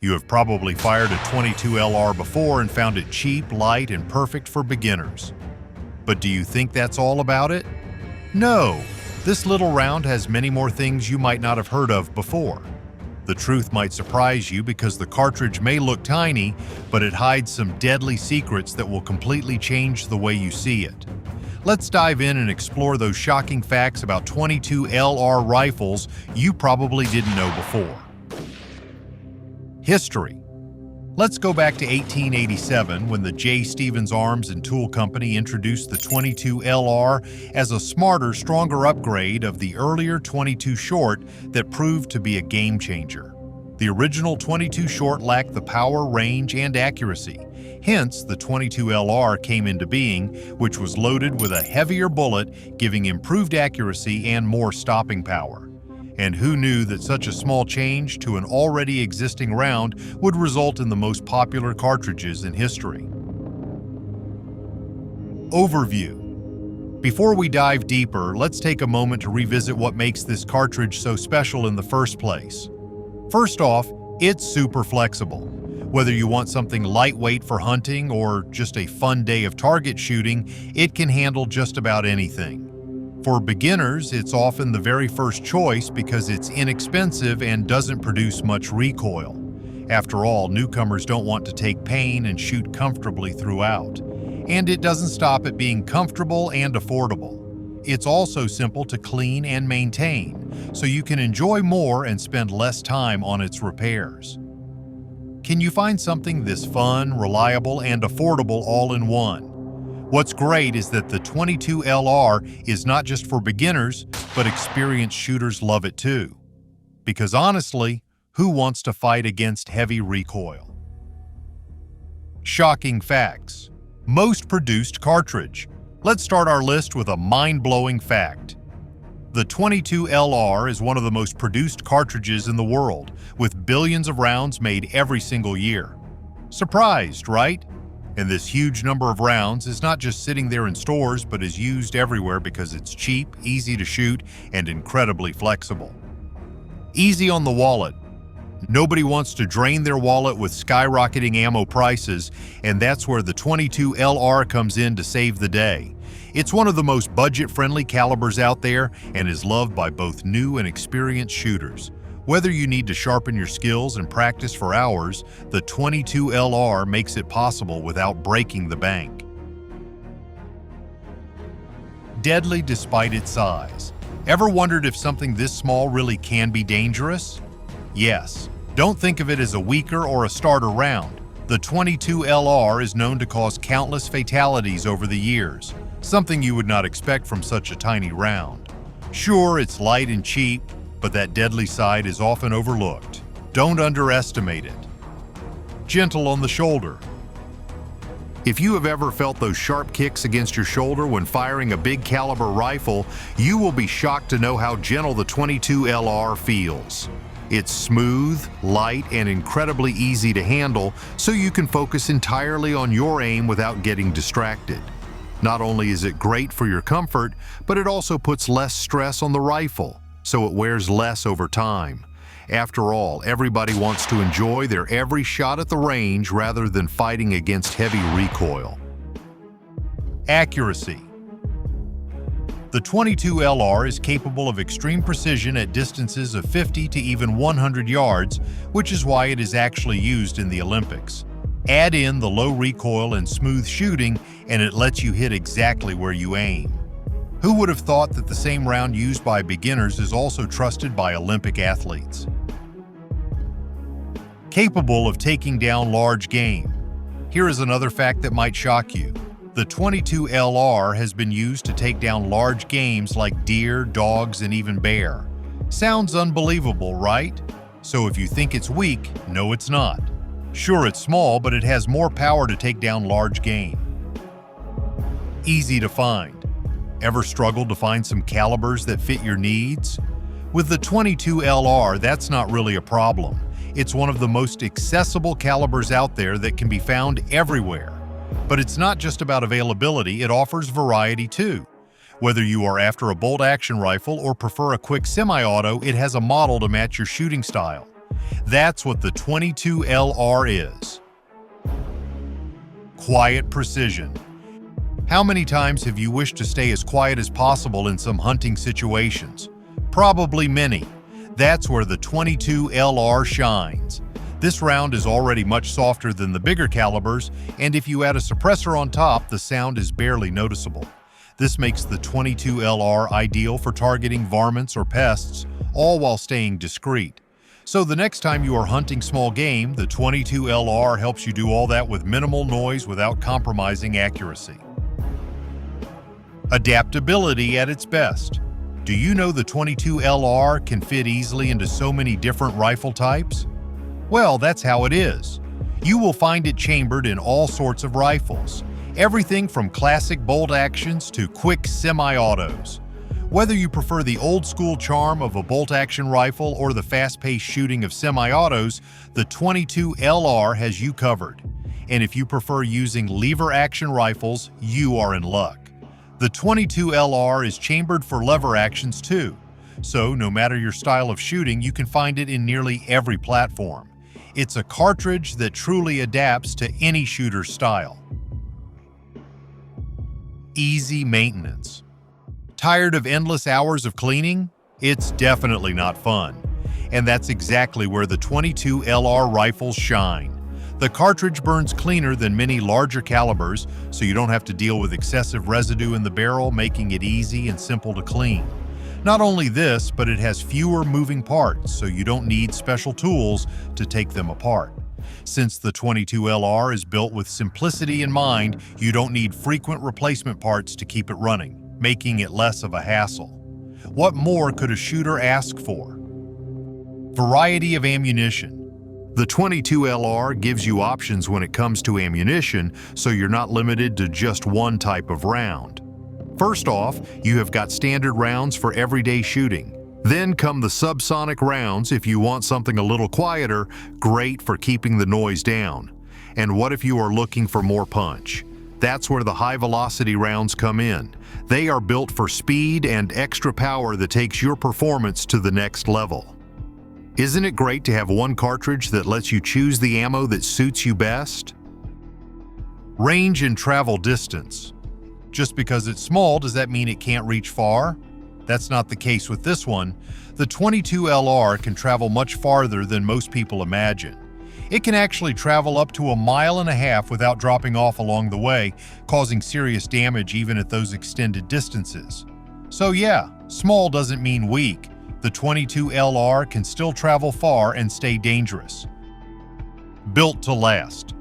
You have probably fired a .22 LR before and found it cheap, light, and perfect for beginners. But do you think that's all about it? No, this little round has many more things you might not have heard of before. The truth might surprise you because the cartridge may look tiny, but it hides some deadly secrets that will completely change the way you see it. Let's dive in and explore those shocking facts about .22 LR rifles you probably didn't know before. History. Let's go back to 1887 when the J. Stevens Arms and Tool Company introduced the .22 LR as a smarter, stronger upgrade of the earlier .22 Short that proved to be a game changer. The original .22 Short lacked the power, range, and accuracy. Hence, the .22 LR came into being, which was loaded with a heavier bullet, giving improved accuracy and more stopping power. And who knew that such a small change to an already existing round would result in the most popular cartridges in history? Overview. Before we dive deeper, let's take a moment to revisit what makes this cartridge so special in the first place. First off, it's super flexible. Whether you want something lightweight for hunting or just a fun day of target shooting, it can handle just about anything. For beginners, it's often the very first choice because it's inexpensive and doesn't produce much recoil. After all, newcomers don't want to take pain and shoot comfortably throughout. And it doesn't stop at being comfortable and affordable. It's also simple to clean and maintain, so you can enjoy more and spend less time on its repairs. Can you find something this fun, reliable, and affordable all in one? What's great is that the .22 LR is not just for beginners, but experienced shooters love it too. Because honestly, who wants to fight against heavy recoil? Shocking facts. Most produced cartridge. Let's start our list with a mind-blowing fact. The .22 LR is one of the most produced cartridges in the world, with billions of rounds made every single year. Surprised, right? And this huge number of rounds is not just sitting there in stores, but is used everywhere because it's cheap, easy to shoot, and incredibly flexible. Easy on the wallet. Nobody wants to drain their wallet with skyrocketing ammo prices, and that's where the .22 LR comes in to save the day. It's one of the most budget-friendly calibers out there and is loved by both new and experienced shooters. Whether you need to sharpen your skills and practice for hours, the .22 LR makes it possible without breaking the bank. Deadly despite its size. Ever wondered if something this small really can be dangerous? Yes. Don't think of it as a weaker or a starter round. The .22 LR is known to cause countless fatalities over the years, something you would not expect from such a tiny round. Sure, it's light and cheap, but that deadly side is often overlooked. Don't underestimate it. Gentle on the shoulder. If you have ever felt those sharp kicks against your shoulder when firing a big caliber rifle, you will be shocked to know how gentle the .22 LR feels. It's smooth, light, and incredibly easy to handle, so you can focus entirely on your aim without getting distracted. Not only is it great for your comfort, but it also puts less stress on the rifle, so it wears less over time. After all, everybody wants to enjoy their every shot at the range rather than fighting against heavy recoil. Accuracy. The .22 LR is capable of extreme precision at distances of 50 to even 100 yards, which is why it is actually used in the Olympics. Add in the low recoil and smooth shooting, and it lets you hit exactly where you aim. Who would have thought that the same round used by beginners is also trusted by Olympic athletes? Capable of taking down large game. Here is another fact that might shock you. The .22 LR has been used to take down large games like deer, dogs, and even bear. Sounds unbelievable, right? So if you think it's weak, no it's not. Sure, it's small, but it has more power to take down large game. Easy to find. Ever struggled to find some calibers that fit your needs? With the .22 LR, that's not really a problem. It's one of the most accessible calibers out there that can be found everywhere. But it's not just about availability, it offers variety too. Whether you are after a bolt-action rifle or prefer a quick semi-auto, it has a model to match your shooting style. That's what the 22LR is. Quiet precision. How many times have you wished to stay as quiet as possible in some hunting situations? Probably many. That's where the 22LR shines. This round is already much softer than the bigger calibers, and if you add a suppressor on top, the sound is barely noticeable. This makes the 22LR ideal for targeting varmints or pests, all while staying discreet. So the next time you are hunting small game, the 22LR helps you do all that with minimal noise without compromising accuracy. Adaptability at its best. Do you know the 22LR can fit easily into so many different rifle types? Well, that's how it is. You will find it chambered in all sorts of rifles, everything from classic bolt actions to quick semi-autos. Whether you prefer the old-school charm of a bolt-action rifle or the fast-paced shooting of semi-autos, the 22LR has you covered. And if you prefer using lever-action rifles, you are in luck. The 22LR is chambered for lever actions too, so no matter your style of shooting, you can find it in nearly every platform. It's a cartridge that truly adapts to any shooter's style. Easy maintenance. Tired of endless hours of cleaning? It's definitely not fun. And that's exactly where the 22LR rifles shine. The cartridge burns cleaner than many larger calibers, so you don't have to deal with excessive residue in the barrel, making it easy and simple to clean. Not only this, but it has fewer moving parts, so you don't need special tools to take them apart. Since the 22LR is built with simplicity in mind, you don't need frequent replacement parts to keep it running, making it less of a hassle. What more could a shooter ask for? Variety of ammunition. The 22LR gives you options when it comes to ammunition, so you're not limited to just one type of round. First off, you have got standard rounds for everyday shooting. Then come the subsonic rounds if you want something a little quieter, great for keeping the noise down. And what if you are looking for more punch? That's where the high-velocity rounds come in. They are built for speed and extra power that takes your performance to the next level. Isn't it great to have one cartridge that lets you choose the ammo that suits you best? Range and travel distance. Just because it's small, does that mean it can't reach far? That's not the case with this one. The 22LR can travel much farther than most people imagine. It can actually travel up to 1.5 miles without dropping off along the way, causing serious damage even at those extended distances. So yeah, small doesn't mean weak. The 22LR can still travel far and stay dangerous. Built to last.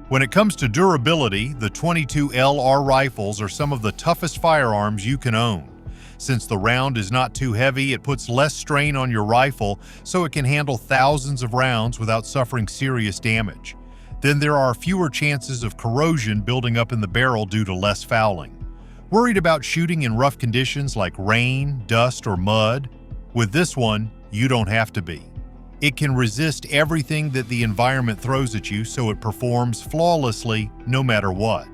When it comes to durability, the 22LR rifles are some of the toughest firearms you can own. Since the round is not too heavy, it puts less strain on your rifle, so it can handle thousands of rounds without suffering serious damage. Then there are fewer chances of corrosion building up in the barrel due to less fouling. Worried about shooting in rough conditions like rain, dust, or mud? With this one, you don't have to be. It can resist everything that the environment throws at you, so it performs flawlessly no matter what.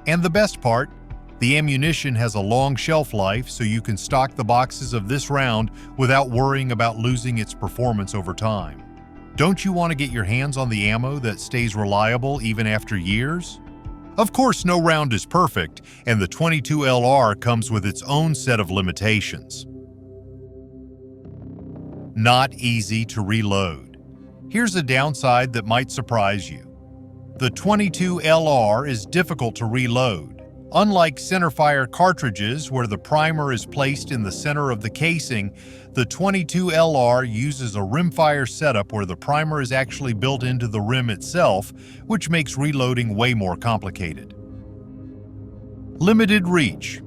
And the best part, the ammunition has a long shelf life, so you can stock the boxes of this round without worrying about losing its performance over time. Don't you want to get your hands on the ammo that stays reliable even after years? Of course, no round is perfect, and the 22LR comes with its own set of limitations. Not easy to reload. Here's a downside that might surprise you. The 22LR is difficult to reload. Unlike centerfire cartridges where the primer is placed in the center of the casing, the 22LR uses a rimfire setup where the primer is actually built into the rim itself, which makes reloading way more complicated. Limited reach.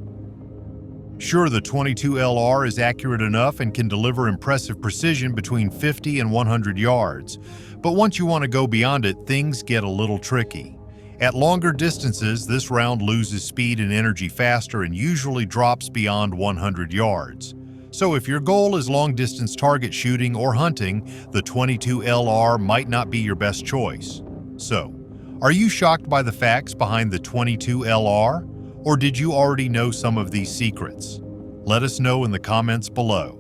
Sure, the 22LR is accurate enough and can deliver impressive precision between 50 and 100 yards, but once you want to go beyond it, things get a little tricky. At longer distances, this round loses speed and energy faster and usually drops beyond 100 yards. So if your goal is long-distance target shooting or hunting, the 22LR might not be your best choice. So, are you shocked by the facts behind the 22LR? Or did you already know some of these secrets? Let us know in the comments below.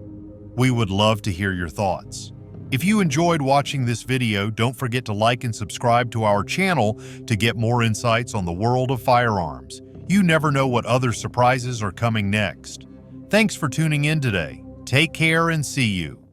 We would love to hear your thoughts. If you enjoyed watching this video, don't forget to like and subscribe to our channel to get more insights on the world of firearms. You never know what other surprises are coming next. Thanks for tuning in today. Take care and see you.